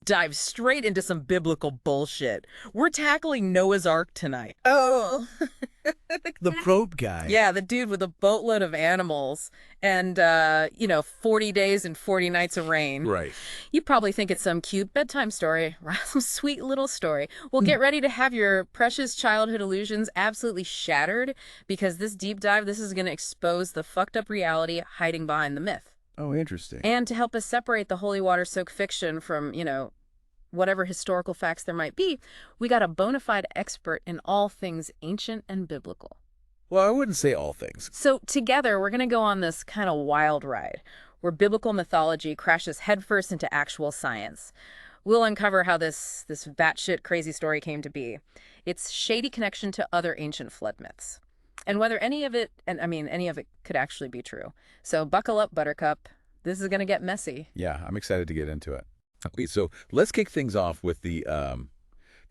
dive straight into some biblical bullshit. We're tackling Noah's Ark tonight. Oh. The probe guy. Yeah, the dude with a boatload of animals and, 40 days and 40 nights of rain. Right. You probably think it's some cute bedtime story, some sweet little story. Well, get ready to have your precious childhood illusions absolutely shattered, because this deep dive, this is going to expose the fucked up reality hiding behind the myth. Oh, interesting. And to help us separate the holy water-soaked fiction from, whatever historical facts there might be, we got a bona fide expert in all things ancient and biblical. Well, I wouldn't say all things. So together, we're going to go on this kind of wild ride where biblical mythology crashes headfirst into actual science. We'll uncover how this batshit crazy story came to be, its shady connection to other ancient flood myths, and whether any of it could actually be true. So buckle up, Buttercup. This is going to get messy. Yeah, I'm excited to get into it. Okay, so let's kick things off with the kind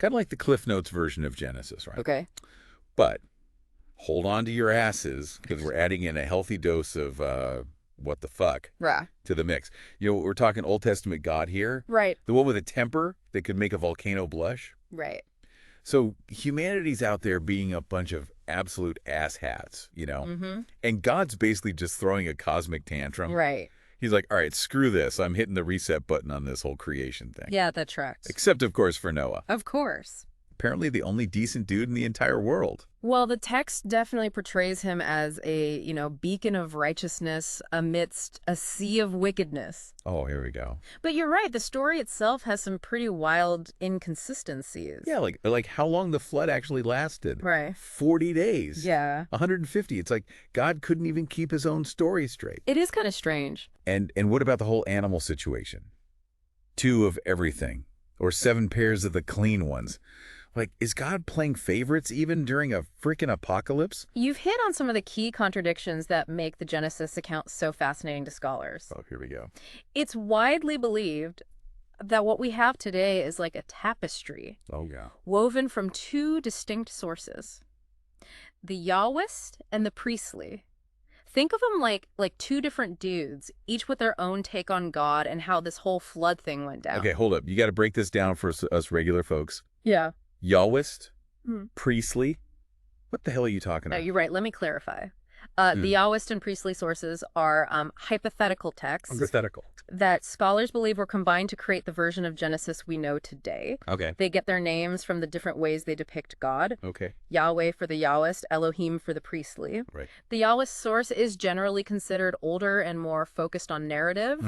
of like the Cliff Notes version of Genesis, right? Okay. But hold on to your asses, because we're adding in a healthy dose of what the fuck to the mix. We're talking Old Testament God here. Right. The one with a temper that could make a volcano blush. Right. So humanity's out there being a bunch of absolute asshats, Mm-hmm. And God's basically just throwing a cosmic tantrum. Right. He's like, all right, screw this. I'm hitting the reset button on this whole creation thing. Yeah, that tracks. Except, of course, for Noah. Of course. Apparently the only decent dude in the entire world. Well, the text definitely portrays him as a, beacon of righteousness amidst a sea of wickedness. Oh, here we go. But you're right. The story itself has some pretty wild inconsistencies. Yeah, like how long the flood actually lasted. Right. 40 days. Yeah. 150. It's like God couldn't even keep his own story straight. It is kind of strange. And what about the whole animal situation? 2 of everything, or 7 pairs of the clean ones. Like, is God playing favorites even during a freaking apocalypse? You've hit on some of the key contradictions that make the Genesis account so fascinating to scholars. Oh, here we go. It's widely believed that what we have today is like a tapestry. Oh, yeah. Woven from 2 distinct sources. The Yahwist and the priestly. Think of them like 2 different dudes, each with their own take on God and how this whole flood thing went down. Okay, hold up. You got to break this down for us regular folks. Yeah. Yahwist, priestly. What the hell are you talking No, about? you're right. Let me clarify. The Yahwist and priestly sources are hypothetical texts Hypothetical. that scholars believe were combined to create the version of Genesis we know today. Okay. They get their names from the different ways they depict God. Okay. Yahweh for the Yahwist, Elohim for the priestly. Right. The Yahwist source is generally considered older and more focused on narrative,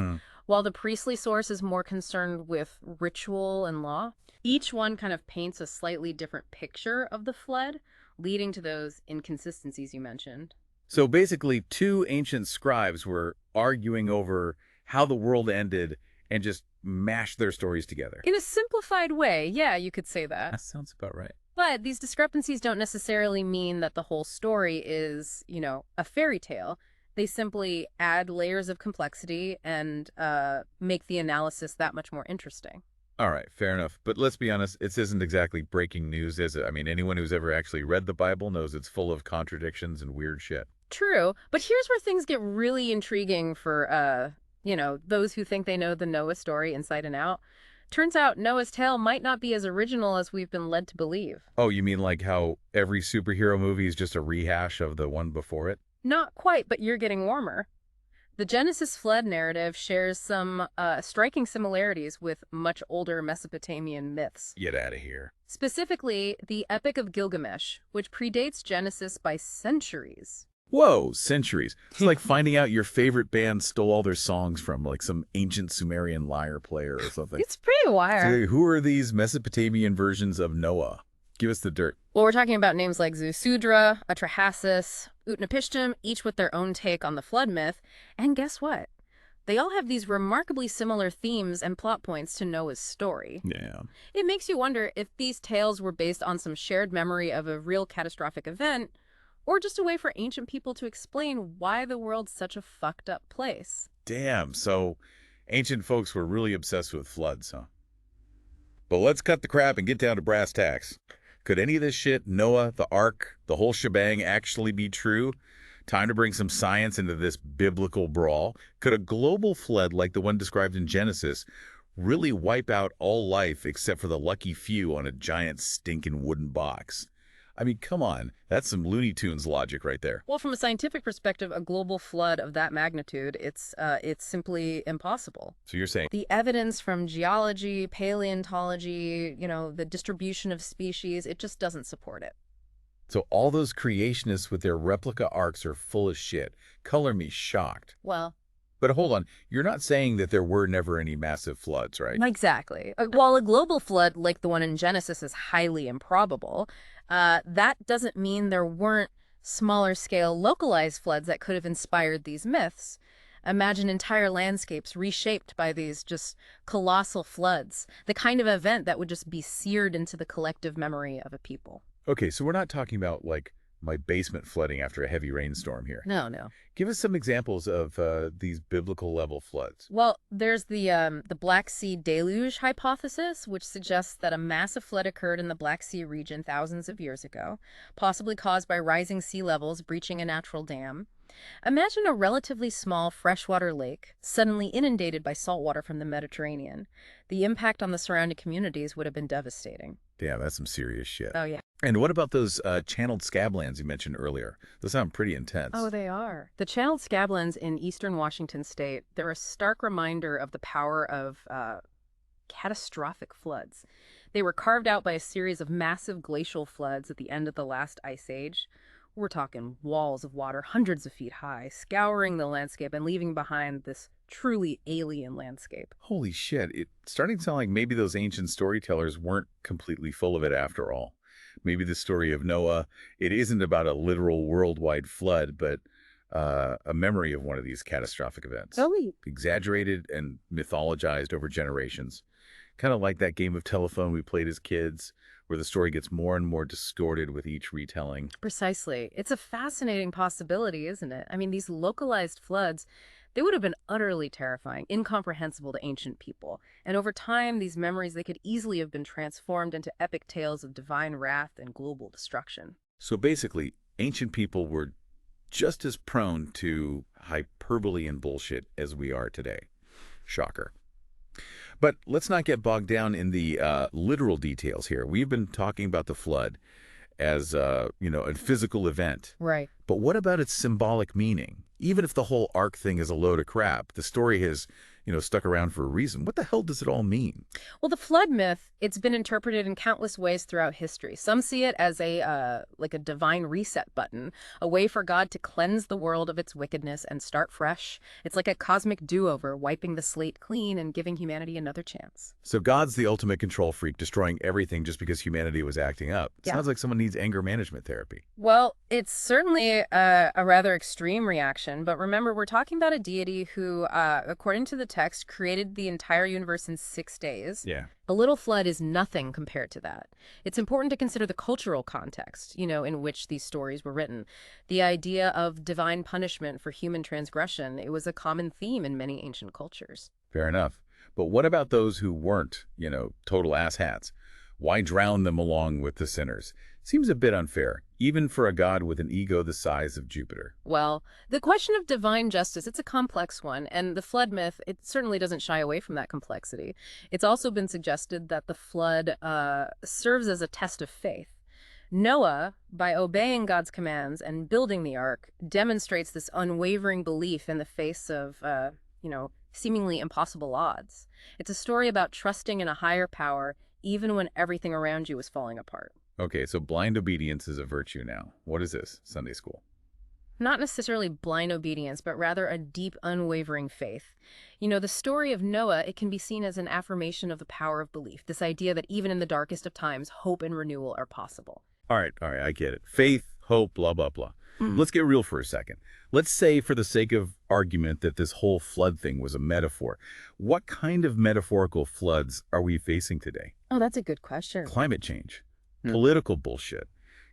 while the priestly source is more concerned with ritual and law. Each one kind of paints a slightly different picture of the flood, leading to those inconsistencies you mentioned. So basically, 2 ancient scribes were arguing over how the world ended and just mashed their stories together. In a simplified way, yeah, you could say that. That sounds about right. But these discrepancies don't necessarily mean that the whole story is, a fairy tale. They simply add layers of complexity and make the analysis that much more interesting. All right, fair enough. But let's be honest, this isn't exactly breaking news, is it? I mean, anyone who's ever actually read the Bible knows it's full of contradictions and weird shit. True, but here's where things get really intriguing for, those who think they know the Noah story inside and out. Turns out Noah's tale might not be as original as we've been led to believe. Oh, you mean like how every superhero movie is just a rehash of the one before it? Not quite, but you're getting warmer. The Genesis flood narrative shares some striking similarities with much older Mesopotamian myths. Get out of here. Specifically, the Epic of Gilgamesh, which predates Genesis by centuries. Whoa, centuries. It's like finding out your favorite band stole all their songs from like some ancient Sumerian lyre player or something. It's pretty wild. So who are these Mesopotamian versions of Noah? Give us the dirt. Well, we're talking about names like Zusudra, Atrahasis, Utnapishtim, each with their own take on the flood myth. And guess what? They all have these remarkably similar themes and plot points to Noah's story. Yeah. It makes you wonder if these tales were based on some shared memory of a real catastrophic event, or just a way for ancient people to explain why the world's such a fucked up place. Damn, so ancient folks were really obsessed with floods, huh? But let's cut the crap and get down to brass tacks. Could any of this shit, Noah, the Ark, the whole shebang, actually be true? Time to bring some science into this biblical brawl. Could a global flood like the one described in Genesis really wipe out all life except for the lucky few on a giant stinking wooden box. I mean, come on. That's some Looney Tunes logic right there. Well, from a scientific perspective, a global flood of that magnitude, it's simply impossible. So you're saying, The evidence from geology, paleontology, the distribution of species, it just doesn't support it. so all those creationists with their replica arcs are full of shit. Color me shocked. Well, But hold on, you're not saying that there were never any massive floods, right? exactly. While a global flood like the one in Genesis is highly improbable, that doesn't mean there weren't smaller scale localized floods that could have inspired these myths. Imagine entire landscapes reshaped by these just colossal floods, the kind of event that would just be seared into the collective memory of a people. Okay, so we're not talking about, like, my basement flooding after a heavy rainstorm here. No, no. Give us some examples of these biblical-level floods. Well, there's the Black Sea deluge hypothesis, which suggests that a massive flood occurred in the Black Sea region thousands of years ago, possibly caused by rising sea levels breaching a natural dam. Imagine a relatively small freshwater lake suddenly inundated by salt water from the Mediterranean. The impact on the surrounding communities would have been devastating. Damn, that's some serious shit. Oh, yeah. And what about those channeled scablands you mentioned earlier? Those sound pretty intense. Oh, they are. The channeled scablands in eastern Washington state, they're a stark reminder of the power of catastrophic floods. They were carved out by a series of massive glacial floods at the end of the last ice age. We're talking walls of water hundreds of feet high, scouring the landscape and leaving behind this truly alien landscape. Holy shit, it's starting to sound like maybe those ancient storytellers weren't completely full of it after all. Maybe the story of Noah, it isn't about a literal worldwide flood, but a memory of one of these catastrophic events. Oh, Exaggerated and mythologized over generations. Kind of like that game of telephone we played as kids, where the story gets more and more distorted with each retelling. precisely. It's a fascinating possibility, isn't it? I mean, these localized floods, they would have been utterly terrifying, incomprehensible to ancient people. And over time, these memories, they could easily have been transformed into epic tales of divine wrath and global destruction. So basically, ancient people were just as prone to hyperbole and bullshit as we are today. Shocker. But let's not get bogged down in the literal details here. We've been talking about the flood as, a physical event. Right. But what about its symbolic meaning? Even if the whole ark thing is a load of crap, the story has, stuck around for a reason. What the hell does it all mean? Well, the flood myth, it's been interpreted in countless ways throughout history. Some see it as like a divine reset button, a way for God to cleanse the world of its wickedness and start fresh. It's like a cosmic do-over, wiping the slate clean and giving humanity another chance. So God's the ultimate control freak, destroying everything just because humanity was acting up. Yeah. Sounds like someone needs anger management therapy. Well, it's certainly a rather extreme reaction, but remember, we're talking about a deity who, according to the text, created the entire universe in 6 days. Yeah. The little flood is nothing compared to that. It's important to consider the cultural context, in which these stories were written. The idea of divine punishment for human transgression, it was a common theme in many ancient cultures. Fair enough. But what about those who weren't, total asshats? Why drown them along with the sinners? Seems a bit unfair, even for a god with an ego the size of Jupiter. Well, the question of divine justice, it's a complex one, and the flood myth, it certainly doesn't shy away from that complexity. It's also been suggested that the flood serves as a test of faith. Noah, by obeying God's commands and building the ark, demonstrates this unwavering belief in the face of, seemingly impossible odds. It's a story about trusting in a higher power, even when everything around you is falling apart. Okay, so blind obedience is a virtue now. What is this? Sunday school. Not necessarily blind obedience, but rather a deep, unwavering faith. The story of Noah, it can be seen as an affirmation of the power of belief, this idea that even in the darkest of times, hope and renewal are possible. All right, I get it. Faith, hope, blah, blah, blah. Let's get real for a second. Let's say, for the sake of argument, that this whole flood thing was a metaphor. What kind of metaphorical floods are we facing today? Oh, that's a good question. Climate change, political bullshit,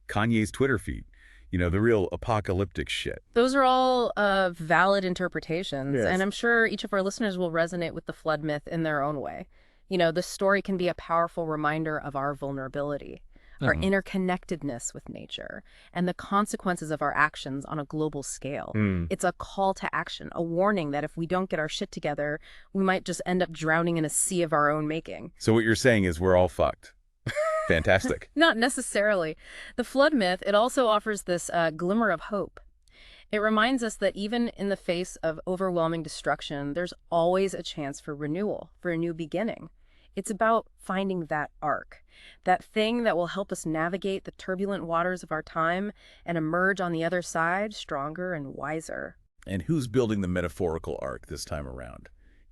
Kanye's Twitter feed, the real apocalyptic shit. Those are all valid interpretations, Yes. and I'm sure each of our listeners will resonate with the flood myth in their own way. The story can be a powerful reminder of our vulnerability, our Uh-huh. interconnectedness with nature, and the consequences of our actions on a global scale. It's a call to action, a warning that if we don't get our shit together, we might just end up drowning in a sea of our own making. So what you're saying is we're all fucked. Fantastic. Not necessarily. The flood myth, it also offers this glimmer of hope. It reminds us that even in the face of overwhelming destruction, there's always a chance for renewal, for a new beginning. It's about finding that arc, that thing that will help us navigate the turbulent waters of our time and emerge on the other side stronger and wiser. And who's building the metaphorical ark this time around?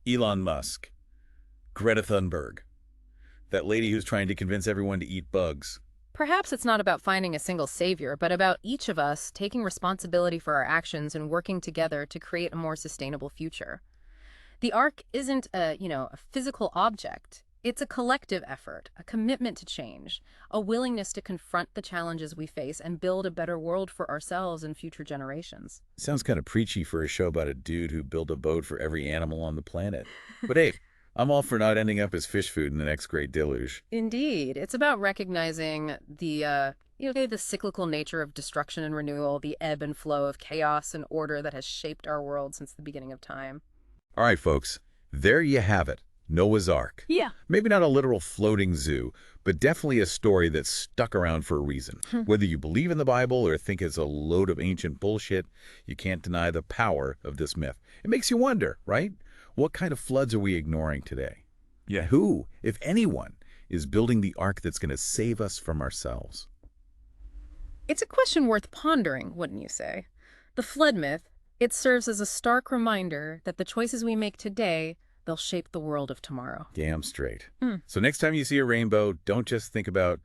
Elon Musk, Greta Thunberg, that lady who's trying to convince everyone to eat bugs. Perhaps it's not about finding a single savior, but about each of us taking responsibility for our actions and working together to create a more sustainable future. The arc isn't a physical object. It's a collective effort, a commitment to change, a willingness to confront the challenges we face and build a better world for ourselves and future generations. Sounds kind of preachy for a show about a dude who built a boat for every animal on the planet. But hey, I'm all for not ending up as fish food in the next great deluge. Indeed, it's about recognizing the cyclical nature of destruction and renewal, the ebb and flow of chaos and order that has shaped our world since the beginning of time. All right, folks, there you have it. Noah's Ark. Yeah. Maybe not a literal floating zoo, but definitely a story that's stuck around for a reason. Whether you believe in the Bible or think it's a load of ancient bullshit, you can't deny the power of this myth. It makes you wonder, right? What kind of floods are we ignoring today? Yeah, who, if anyone, is building the ark that's going to save us from ourselves? It's a question worth pondering, wouldn't you say? The flood myth, it serves as a stark reminder that the choices we make today, they'll shape the world of tomorrow. Damn straight. So next time you see a rainbow, don't just think about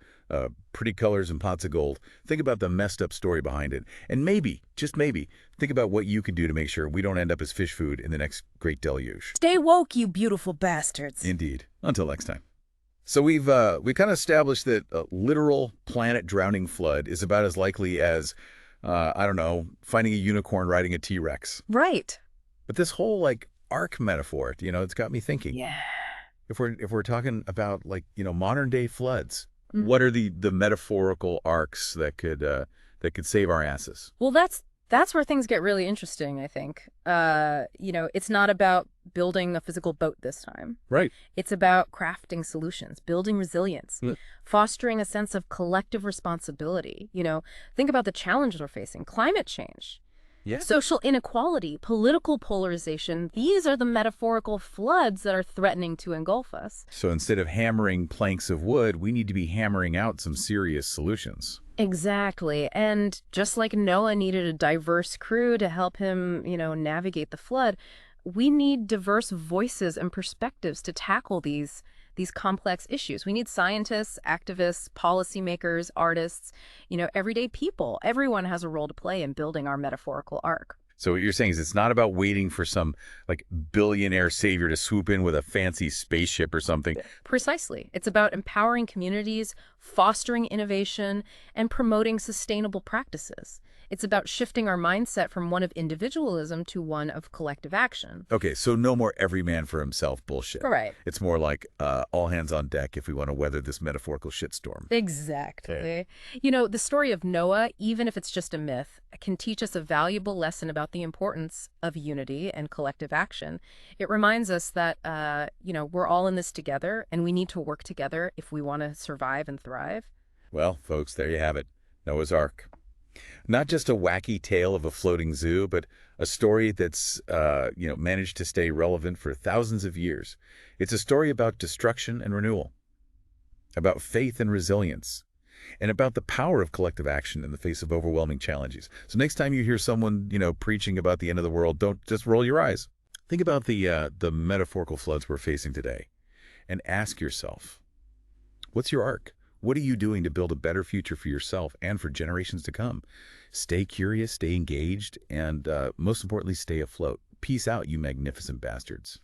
pretty colors and pots of gold. Think about the messed up story behind it. And maybe, just maybe, think about what you can do to make sure we don't end up as fish food in the next great deluge. Stay woke, you beautiful bastards. Indeed. Until next time. So we kind of established that a literal planet-drowning flood is about as likely as, I don't know, finding a unicorn riding a T-Rex. Right. But this whole, ark metaphor, it's got me thinking. Yeah. If we're talking about, modern day floods, what are the metaphorical arcs that could save our asses? Well, that's where things get really interesting, I think. It's not about building a physical boat this time. Right. It's about crafting solutions, building resilience, fostering a sense of collective responsibility. Think about the challenges we're facing, climate change. Yeah. Social inequality, political polarization, these are the metaphorical floods that are threatening to engulf us. So instead of hammering planks of wood, we need to be hammering out some serious solutions. Exactly. And just like Noah needed a diverse crew to help him, navigate the flood, we need diverse voices and perspectives to tackle these complex issues. We need scientists, activists, policymakers, artists, everyday people. Everyone has a role to play in building our metaphorical arc. So what you're saying is it's not about waiting for some billionaire savior to swoop in with a fancy spaceship or something. Precisely. It's about empowering communities, fostering innovation, and promoting sustainable practices. It's about shifting our mindset from one of individualism to one of collective action. Okay, so no more every man for himself bullshit. Right. It's more like all hands on deck if we want to weather this metaphorical shitstorm. Exactly. The story of Noah, even if it's just a myth, can teach us a valuable lesson about the importance of unity and collective action. It reminds us that, we're all in this together, and we need to work together if we want to survive and thrive. Well, folks, there you have it. Noah's Ark. Not just a wacky tale of a floating zoo, but a story that's, managed to stay relevant for thousands of years. It's a story about destruction and renewal, about faith and resilience, and about the power of collective action in the face of overwhelming challenges. So next time you hear someone, preaching about the end of the world, don't just roll your eyes. Think about the metaphorical floods we're facing today and ask yourself, what's your arc? What are you doing to build a better future for yourself and for generations to come? Stay curious, stay engaged, and most importantly, stay afloat. Peace out, you magnificent bastards.